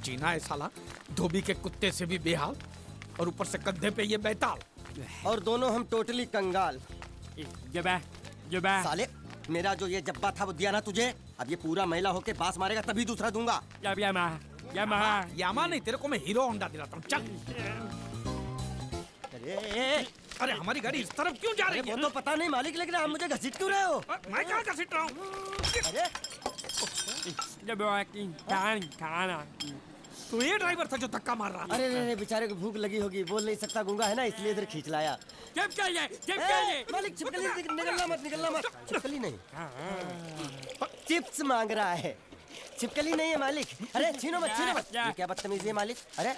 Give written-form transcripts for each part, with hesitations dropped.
जीना है साला, धोबी के कुत्ते से भी बेहाल और ऊपर से कंधे पे ये बैताल। और दोनों हम टोटली कंगाल। जबा साले मेरा जो ये जब्बा था वो दिया ना तुझे, अब ये पूरा महिला होके बास मारेगा तभी दूसरा दूंगा। यामा नहीं, तेरे को मैं हीरो होंडा दिलाता हूँ, चल। अरे हमारी गाड़ी इस तरफ क्यों जा रही है? वो तो पता नहीं मालिक, लेकिन आप मुझे घसीट क्यों रहे हो? मैं कहाँ घसीट रहा हूँ? अरे तो ये ड्राइवर था जो धक्का मार रहा था। अरे बेचारे को भूख लगी होगी, बोल नहीं सकता, गूंगा है ना, इसलिए इधर खींच लाया। मालिक छिपकली निकलना मत, छिपकली नहीं, चिप्स मांग रहा है, छिपकली नहीं है मालिक। अरे छीनो मत, ये क्या बदतमीजी है मालिक। अरे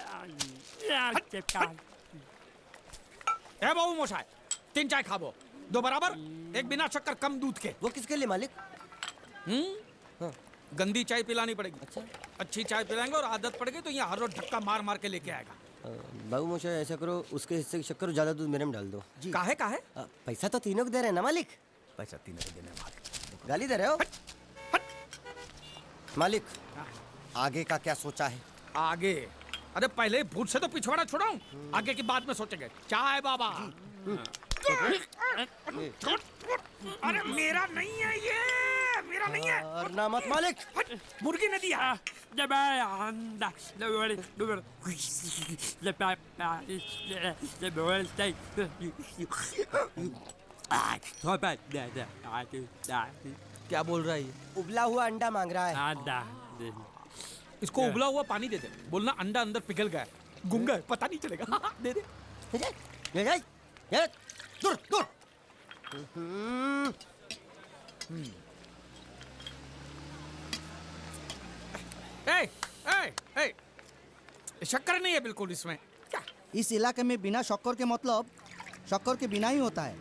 ए बाबू मोशाय, 3 चाय खाबो, 2 बराबर, 1 बिना शक्कर कम दूध के। वो किसके लिए मालिक? हाँ। गंदी चाय पिलानी पड़ेगी। अच्छा, अच्छी चाय पिलाएंगे और आदत पड़ गई तो यहाँ हर रोज धक्का मार मार के लेके आएगा। बाबू मोशा ऐसा करो, उसके हिस्से की शक्कर ज्यादा दूध मेरे में डाल दो। काहे? पैसा तो तीनों को दे रहे हैं ना मालिक? पैसा 3 को देने वाले, गाली दे रहे हो मालिक। आगे का क्या सोचा है? आगे? अरे पहले भूत से तो पिछवाड़ा छुड़ाऊं, आगे की बात में सोचेंगे। चाय बाबा। अरे मेरा नहीं है ये, मेरा नहीं है। और ना मत मालिक, मुर्गी ने दिया। क्या बोल रहा है ये? उबला हुआ अंडा मांग रहा है। इसको उबला हुआ पानी दे दे, बोलना अंडा अंदर पिघल गया, गुंगा है, पता नहीं चलेगा। दे दे। दूर दूर। शक्कर नहीं है बिल्कुल इसमें। क्या? इस इलाके में बिना शक्कर के मतलब शक्कर के बिना ही होता है।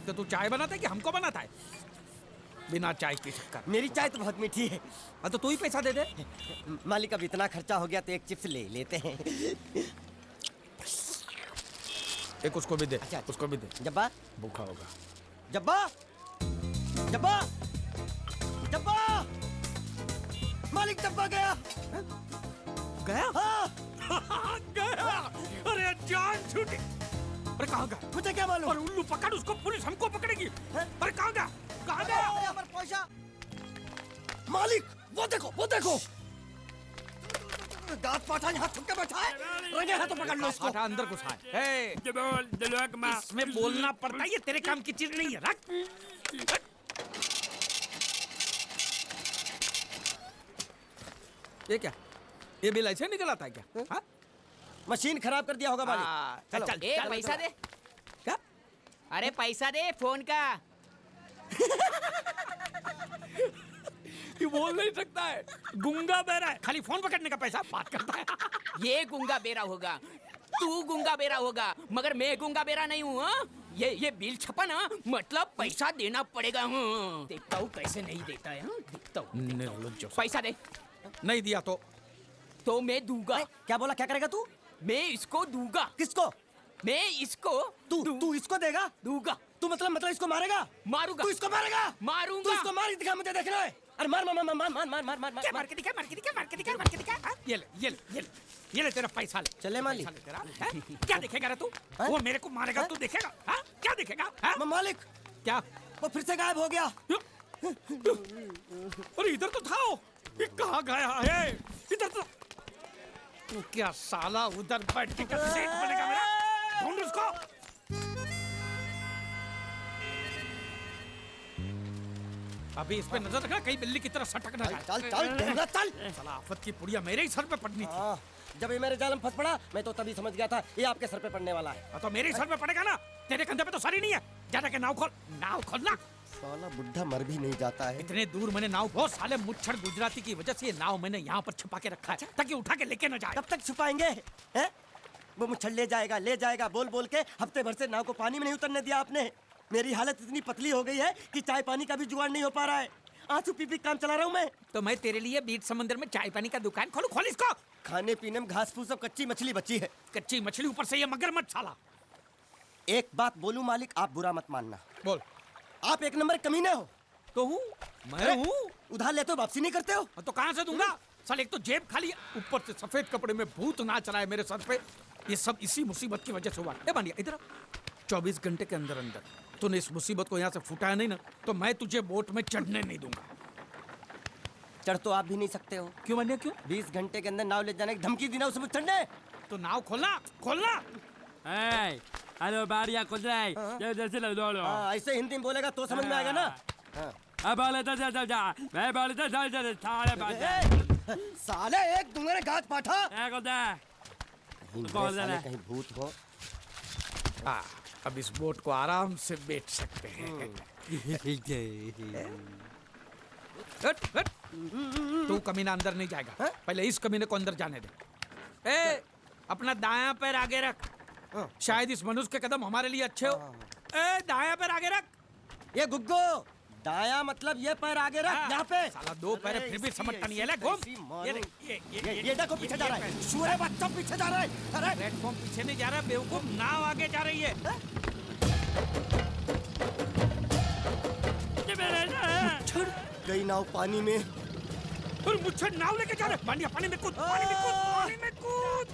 तो तू चाय बनाता है कि हमको बनाता है? बिना चाय की शक्कर। मेरी चाय तो बहुत मीठी है। हाँ तो तू ही पैसा दे दे। मालिक अब इतना खर्चा हो गया तो एक चिप्स ले लेते हैं। एक उसको भी दे। अच्छा। उसको भी दे। जब्बा भूखा होगा। जब्बा जब्बा जब्बा, मालिक जब्बा गया। गया? हाँ। गया। अरे जान छूटी। अरे कहाँ गया? मुझे क्या मालूम? अरे उल्लू पकड़ उसको, पुलिस हमको पकड़ेगी। अरे कहाँ गया? कहाँ गया? पैसा मालिक, वो देखो दांत पाठा यहाँ थुक के बैठा है। रंगे हाथों पकड़ लो इसको। पाठा अंदर घुसा है। इसमें बोलना पड़ता है, ये तेरे काम की चीज नहीं है। रख। ये क्या? ये बिल ऐसे निकल आता है क्या? हाँ? मशीन खराब कर दिया होगा मालिक। चल चल। ए पैसा दे। क्या? अरे पैसा दे फोन का। ये बोल नहीं सकता है, गुंगा बहरा है, खाली फोन पकड़ने का पैसा बात करता है। ये गुंगा बेरा होगा, तू गुंगा बेरा होगा, मगर मैं गुंगा बेरा नहीं हूँ। ये बिल छपा ना, मतलब पैसा देना पड़ेगा। देखता हूँ कैसे नहीं देता है। देखता हूँ। पैसा दे। नहीं दिया तो मैं दूंगा। क्या बोला? क्या करेगा तू? मैं इसको दूंगा। किसको? मैं इसको तू इसको देगा? दूंगा। तू मतलब इसको मारेगा? मारूंगा। तू इसको मारेगा? मारूंगा। तू इसको मार दिखा, मुझे देखना है। अरे मार मार मार मार मार मार मार मार क्या? मार के दिखा। हाँ? ये ले तेरा पैसा ले। चले मालिक। पैसा ले तेरा। हैं? क्या देखेगा रे तू? हाँ? वो मेरे को मारेगा, हाँ? तू देखेगा? हाँ? क्या देखेगा? हाँ? मालिक क्या? वो फिर से गायब हो गया। अरे इधर तो था वो, ये कहाँ गया है? इधर तो। तू क्या साला उधर बैठ के क्या सेठ बनेगा मेरा? ढूंढ उसको। अभी इस पे नजर रखना, कहीं बिल्ली की तरह सटक ना जाए। चल। साला आफत की पुड़िया मेरे ही सर पे पड़नी थी। जब ये मेरे जाल में फंस पड़ा, मैं तो तभी समझ गया था ये आपके सर पे पड़ने वाला है। तो मेरे ही सर पे पड़ेगा ना, तेरे कंधे पे तो सर ही नहीं है। जा के नाव खोल ना। साला बुढ़ा मर भी नहीं जाता है। इतने दूर मैंने नाव, वो साले मुच्छड़ गुजराती की वजह से ये नाव मैंने यहाँ पर छुपा के रखा है ताकि उठा के लेके न जाए। कब तक छुपाएंगे? हैं? वो मुच्छड़ ले जाएगा बोल बोल के हफ्ते भर से नाव को पानी में नहीं उतरने दिया आपने। मेरी हालत इतनी पतली हो गई है कि चाय पानी का भी जुगाड़ नहीं हो पा रहा है। आंसू पी काम चला रहा हूँ मैं। तो मैं तेरे लिए बीच समंदर में चाय पानी का दुकान खोलूं? खोल इसको। खाने पीने में घास फूस सब कच्ची मछली बची है। कच्ची मछली, ऊपर से ये मगरमच्छ साला। एक बात बोलूं मालिक, आप बुरा मत मानना। बोल। आप एक नंबर कमीने हो। तो हूँ मैं हूँ। उधार लेते हो वापसी नहीं करते हो। तो कहाँ से दूंगा? साले एक तो जेब खाली है, ऊपर से सफेद कपड़े में भूत नाच रहा है मेरे सर पे। ये सब इसी मुसीबत की वजह से हुआ। ए बानिया इधर 24 घंटे के अंदर अंदर तूने इस मुसीबत को यहाँ से फुटाया नहीं ना, तो मैं तुझे बोट में चढ़ने नहीं दूंगा। चढ़ तो आप भी नहीं सकते हो। क्यों बानिया क्यों? 20 घंटे के अंदर नाव ले जाने की धमकी दी ना उसे, मुझे चढ़ने। तो नाव खोलना खोलना। हेलो बारिया कुदराई जैसे लो लो ऐसे हिंदी में बोलेगा तो समझ में आएगा ना। अब बोले तो जा मैं बोले तो चल सारे बात साले एक दूंगा गाज पाठा। साले कहीं भूत हो। अब इस बोट को आराम से बेच सकते हैं। हट, हट। तू कमीना अंदर नहीं जाएगा। पहले इस कमीने को अंदर जाने दे। ए, अपना दायां पैर आगे रख। शायद इस मनुष्य के कदम हमारे लिए अच्छे हो। ए, दायां पैर आगे रख। ये गुग्गो दाया मतलब ये पैर आगे रख। यहाँ पे साला दो पैर फिर भी समझता नहीं है। ले घूम। ये देखो पीछे जा रहा है। सूरे बच्चा पीछे जा रहा है। अरे प्लेटफॉर्म पीछे नहीं जा रहा बेवकूफ, नाव आगे जा रही है। मुच्छर गई नाव पानी में। और मुच्छर नाव लेके जा रहा है। बानिया पानी में कूद, पानी में कूद, पानी में कूद।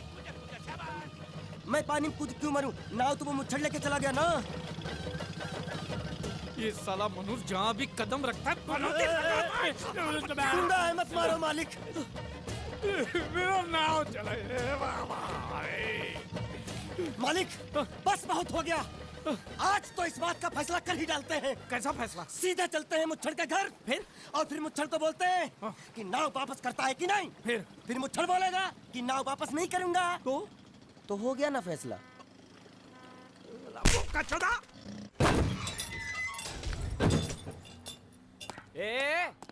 मैं पानी में कूद क्यों मरूं? नाव तो वो मुच्छर लेके चला गया ना। ये साला मनुष्य जहाँ भी कदम रखता है गुंडा है, मत मारो मालिक। मेरा नाव चला। मालिक बस बहुत हो गया। आज तो इस बात का फैसला कर ही डालते हैं। कैसा फैसला? सीधे चलते हैं मुच्छर के घर। फिर मुच्छर को बोलते हैं कि नाव वापस करता है कि नहीं। फिर मुच्छर बोलेगा कि नाव वापस नहीं करूंगा। तो हो गया ना फैसला।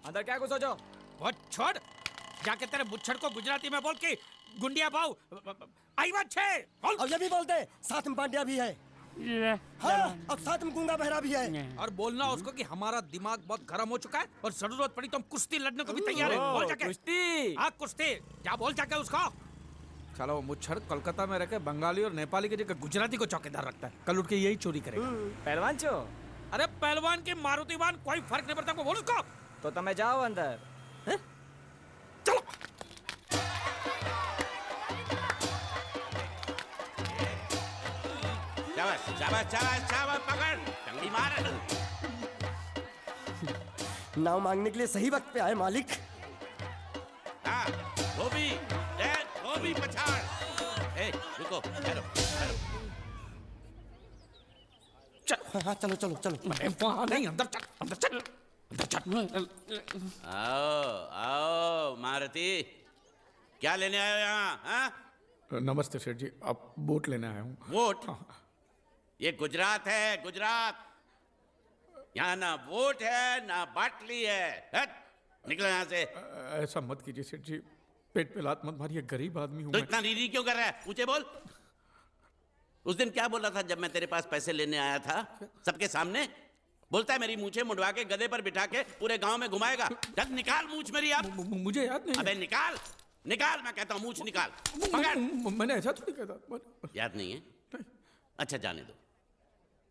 अंदर क्या घुसो जो वो छोड़, जाके तेरे मुच्छर को गुजराती में बोल के गुंडिया भाव आई बात छे बोल। और ये भी बोलते साथ में पांड्या भी है। हाँ, अब साथ में गूंगा बहरा भी है। और बोलना उसको कि हमारा दिमाग बहुत गर्म हो चुका है और जरूरत पड़ी तो हम कुश्ती लड़ने को भी तैयार है। बोल जाके कुश्ती। हाँ कुश्ती, जा बोल जाके उसको। चलो वो मुच्छर कोलकाता में रहकर बंगाली और नेपाली की जगह गुजराती को चौकीदार रखता है। कल उठ के यही चोरी करेगा। पहलवान छो? अरे पहलवान की मारुतिवान कोई फर्क नहीं पड़ता। बोल उसको। तो તમે જાઓ અંદર। चलो शाबाश शाबाश शाबाश शाबाश, पकड़ टंगड़ी मार। नाव मांगने के लिए सही वक्त पे आए मालिक। हाँ धोबी पछाड़। ए रुको, ठहरो ठहरो। हाँ चलो चलो चलो। वहाँ नहीं, अंदर चल, अंदर चल, अंदर चल। आओ आओ मारुति, क्या लेने आए हो यहाँ? हाँ नमस्ते सेठ जी, आप बोट लेने आया हूँ। वोट? ये गुजरात है, गुजरात। यहाँ ना वोट है ना बाटली है। हट, निकलो यहाँ से। ऐसा मत कीजिए सेठ जी, पेट पे लात मत मारिए, गरीब आदमी हूँ तो मैं। इतना रीरी क्यों कर रहा है? पूछे बोल। उस दिन क्या बोला था जब मैं तेरे पास पैसे लेने आया था सबके सामने? बोलता है मेरी मूछें मुंडवा के गधे पर बिठा के पूरे गांव में घुमाएगा। जब निकाल मूछ मेरी अब। मुझे याद नहीं। अबे निकाल निकाल, मैं कहता हूँ मूछ निकाल। पकड़। मैंने ऐसा थोड़ी कहता। याद नहीं है? अच्छा जाने दो।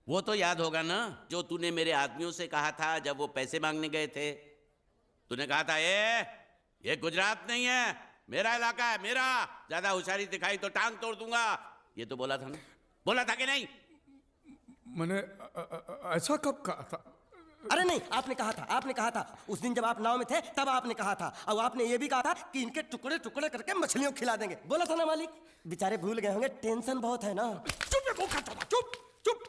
वो तो याद होगा ना जो तूने मेरे आदमियों से कहा था जब वो पैसे मांगने गए थे। तूने कहा था ये गुजरात नहीं है, मेरा इलाका है, मेरा। ज्यादा होशियारी दिखाई तो टांग तोड़ दूंगा। ये तो बोला था ना? बोला था कि नहीं? मैंने ऐसा कब कहा था? अरे नहीं, आपने कहा था उस दिन जब आप नाव में थे तब आपने कहा था। और आपने ये भी कहा था कि इनके टुकड़े टुकड़े करके मछलियों को खिला देंगे। बोला था ना मालिक? बेचारे भूल गए होंगे, टेंशन बहुत है ना। चुप चुप,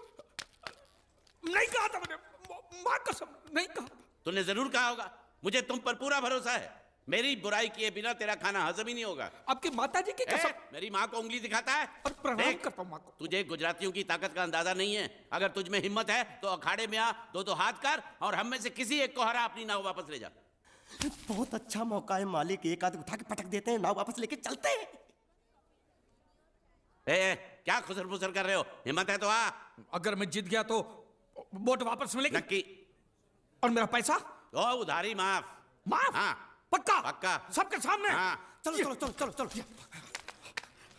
नहीं कहा था मैंने, मां कसम नहीं कहा। तूने जरूर कहा होगा। मुझे तुम पर पूरा भरोसा है। मेरी बुराई किए बिना तेरा खाना हजम ही नहीं होगा। आपकी माता जी की कसम। मेरी माँ को उंगली दिखाता है। और प्रणाम करता हूं माँ को। तुझे गुजरातियों की ताकत का अंदाजा नहीं है। अगर तुझ में हिम्मत है तो अखाड़े में आ, दो हाथ कर और हम में से किसी एक को हरा, अपनी नाव वापस ले जा। बहुत अच्छा मौका है मालिक, एक आदमी उठा के पटक देते हैं, नाव वापस लेके चलते हैं। क्या खुसर फुसर कर रहे हो? हिम्मत है तो आ। अगर मैं जीत गया तो बोट वापस मिलेगी? नक्की। और मेरा पैसा? ओ उधारी माफ। माफ? हाँ पक्का? पक्का। सबके सामने? हाँ। चलो चलो चलो चलो चलो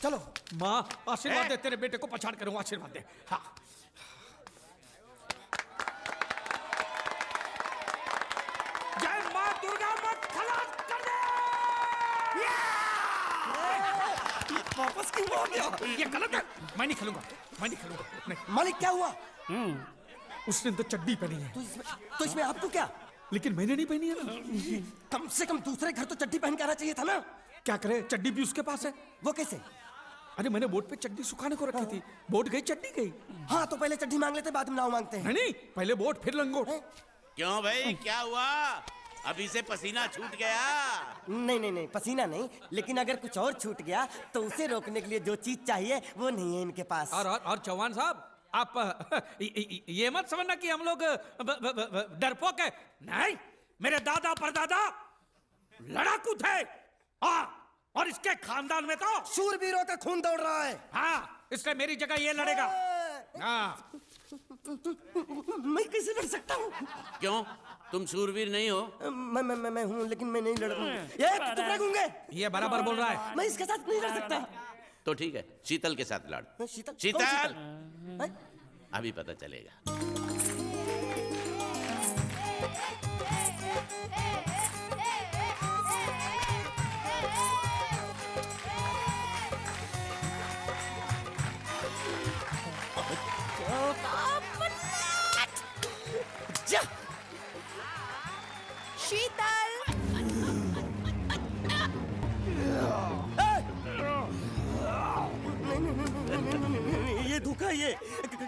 चलो। माँ आशीर्वाद दे, तेरे बेटे को पछाड़ करूंगा, आशीर्वाद दे। हाँ जय माँ दुर्गा, मत खलास कर दे। वापस क्यों आ गया? ये गलत है, मैं नहीं खेलूंगा, मैं नहीं खेलूंगा, नहीं। मालिक क्या हुआ? उसने तो चड्डी पहनी है, तो इसमें आपको क्या? लेकिन मैंने नहीं पहनी है ना। कम से कम दूसरे घर तो चड्डी पहन के आना चाहिए था ना। क्या करे, चड्डी भी उसके पास है। वो कैसे? अरे मैंने बोट पे चड्डी सुखाने को रखी थी, बोट गई चड्डी गई। हाँ तो पहले चड्डी मांग लेते, बाद में नाव मांगते हैं। नहीं, पहले बोट फिर लंगोट। क्यों भाई, क्या हुआ? अभी से पसीना छूट गया? नहीं नहीं नहीं, पसीना नहीं, लेकिन अगर कुछ और छूट गया तो उसे रोकने के लिए जो चीज चाहिए वो नहीं है इनके पास। और चौहान साहब, आप ये मत समझना कि हम लोग डरपोक है। नहीं, मेरे दादा परदादा लड़ाकू थे, और इसके खानदान में तो शूरवीरों का खून दौड़ रहा है। हाँ, इसलिए मेरी जगह ये लड़ेगा। हाँ। मैं कैसे लड़ सकता हूँ? क्यों, तुम शूरवीर नहीं हो? मैं हूँ, लेकिन मैं नहीं लड़ूंगा। ये टुकड़ा गूंगे। ये बराबर बोल रहा है। मैं इसके साथ नहीं लड़ सकता। तो ठीक है, शीतल के साथ लड़। शीतल? कौन शीतल, हैं? अभी पता चलेगा। जा। शीतल, ये धोखा, ये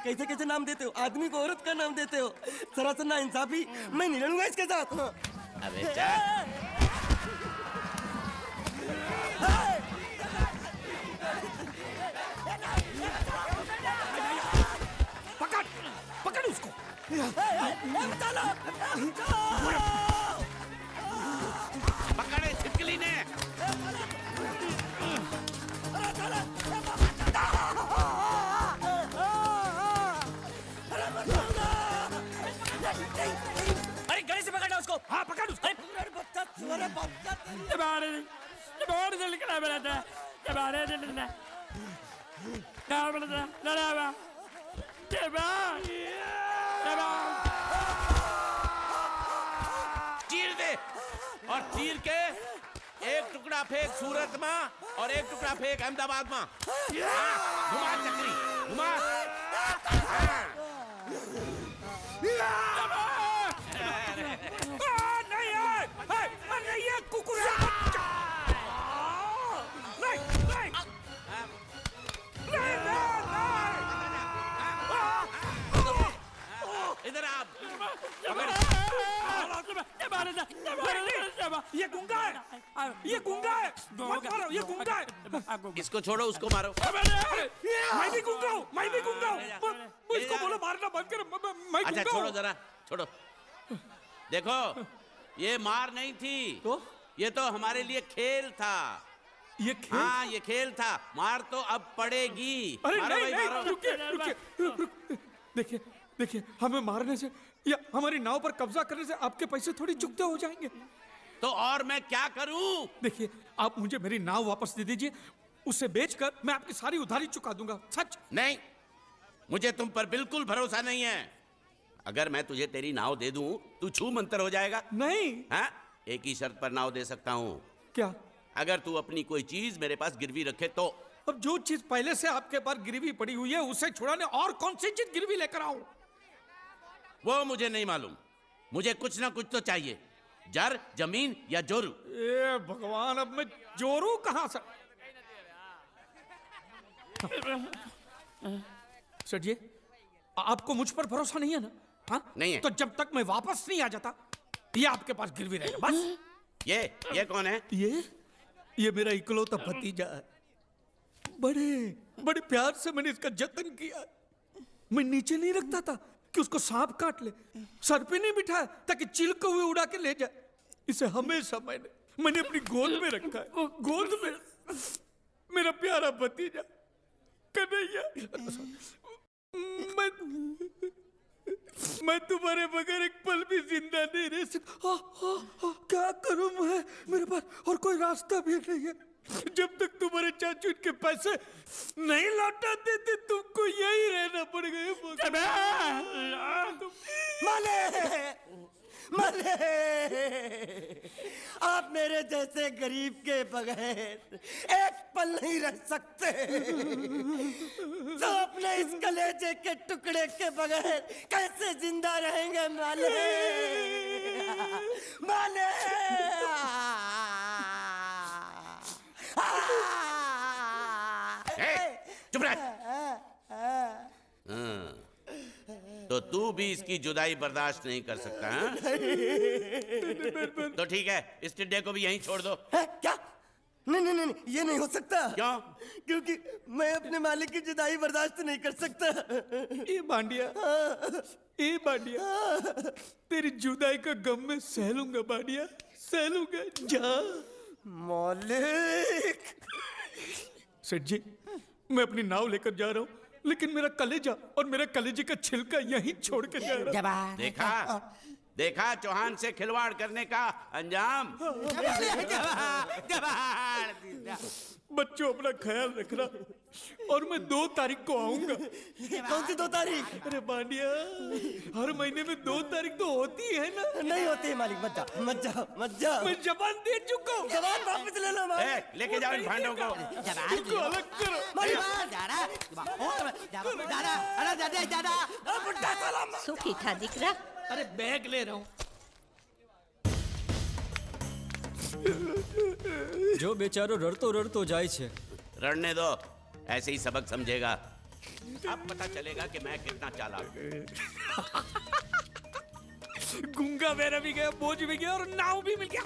कैसे कैसे नाम देते हो? आदमी को औरत का नाम देते हो, सरासर ना इंसाफी। मैं नहीं लड़ूंगा इसके साथ। अबे चल। पकड़, पकड़ उसको। पकड़े छिपकली ने। अरे गले से पकड़ना उसको। हाँ, पकड़ उसको। बाहर से निकला मेरा था, बाहर से निकला, क्या बोला था? लड़ा चीर दे, और चीर के एक टुकड़ा फेंक सूरत में और एक टुकड़ा फेंक अहमदाबाद में। घुमा चक्री, घुमा। नहीं है कुकुर का बच्चा। नहीं, नहीं, इधर आप। ये गुंगा है, ये गुंगा है, मत मारो, ये गुंगा है। इसको छोड़ो, उसको मारो। मैं भी गुंगा हूँ, मैं भी गुंगा हूँ। इसको बोलो मारना बंद कर, मैं अच्छा गुंगा छोड़ो हूँ। जरा, छोड़ो। देखो, ये मार नहीं थी, तो ये तो हमारे लिए खेल था। ये खेल? हाँ, ये खेल था। मार तो अब पड़ेगी। अरे मारो नहीं, भाई, नहीं, मारो। रुकिए, रुकिए। देखिए, देखिए, हमें मारने से या हमारी नाव पर कब्जा करने से आपके पैसे थोड़ी चुकते हो जाएंगे। तो और मैं क्या करूं? देखिए, आप मुझे मेरी नाव वापस दे दीजिए, उसे बेचकर मैं आपकी सारी उधारी चुका दूंगा। सच। नहीं, मुझे तुम पर बिल्कुल भरोसा नहीं है। अगर मैं तुझे तेरी नाव दे दूं, तू छू मंतर हो जाएगा। नहीं। हाँ, एक ही शर्त पर नाव दे सकता हूं। क्या? अगर तू अपनी कोई चीज मेरे पास गिरवी रखे तो। अब जो चीज पहले से आपके पास गिरवी पड़ी हुई है उसे छुड़ाने और कौन सी चीज गिरवी लेकर आऊं? वो मुझे नहीं मालूम, मुझे कुछ ना कुछ तो चाहिए। जर, जमीन या जोरू। ए भगवान, अब मैं जोरू कहां से? सेठ जी, आपको मुझ पर भरोसा नहीं है ना? हाँ? नहीं है। तो जब तक मैं वापस नहीं आ जाता, ये आपके पास गिरवी रहेगा बस। ये कौन है? ये मेरा इकलौता भतीजा है। बड़े बड़े प्यार से मैंने इसका जतन किया। मैं नीचे नहीं रखता था कि उसको सांप काट ले, सर पे नहीं बिठाया ताकि चिलके हुए उड़ा के ले जाए। इसे हमेशा मैंने अपनी गोद में रखा है। गोद में मेरा प्यारा भतीजा कन्हैया। मैं तुम्हारे बगैर एक पल भी जिंदा नहीं रह सकता। क्या करूं मैं? मेरे पास और कोई रास्ता भी नहीं है। जब तक तुम्हारे चाचू इनके पैसे नहीं लौटा देते, तुमको यही रहना पड़ेगा। मालिक आप मेरे जैसे गरीब के बगैर एक पल नहीं रह सकते, तो अपने इस कलेजे के टुकड़े के बगैर कैसे जिंदा रहेंगे मालिक? मालिक चुप रह। तो तू भी इसकी जुदाई बर्दाश्त नहीं कर सकता हाँ? तो ठीक है, इस टिड्डे को भी यहीं छोड़ दो। है? क्या? नहीं नहीं नहीं, ये नहीं हो सकता। क्यों? क्योंकि मैं अपने मालिक की जुदाई बर्दाश्त नहीं कर सकता। ए बांडिया, ए बांडिया, तेरी जुदाई का गम मैं सह लूंगा बांडिया, सह लूंगा। जा मालिक। सेठ जी, मैं अपनी नाव लेकर जा रहा हूँ, लेकिन मेरा कलेजा और मेरा कलेजे का छिलका यहीं छोड़ के जा रहा हूँ। देखा देखा चौहान से खिलवाड़ करने का अंजाम। बच्चों अपना ख्याल रखना, और मैं 2 तारीख को आऊंगा। कौन सी 2 तारीख? अरे बांडिया, हर महीने में 2 तारीख तो होती है ना? नहीं होती है मालिक, मत जाओ मत जाओ मत जाओ। मैं जबान दे चुका हूँ। जवान वापस ले लो मालिक। लेके जाओ इन भांडों को। इनको अलग करो। सुखी था दिकरा। अरे बैग ले रहा हूँ। जो बेचारो रड़तो रड़तो जाए छे। रड़ने दो, ऐसे ही सबक समझेगा। अब पता चलेगा कि मैं कितना चालाक हूँ। गुंगा बेरा भी गया, बोझ भी गया और नाव भी मिल गया।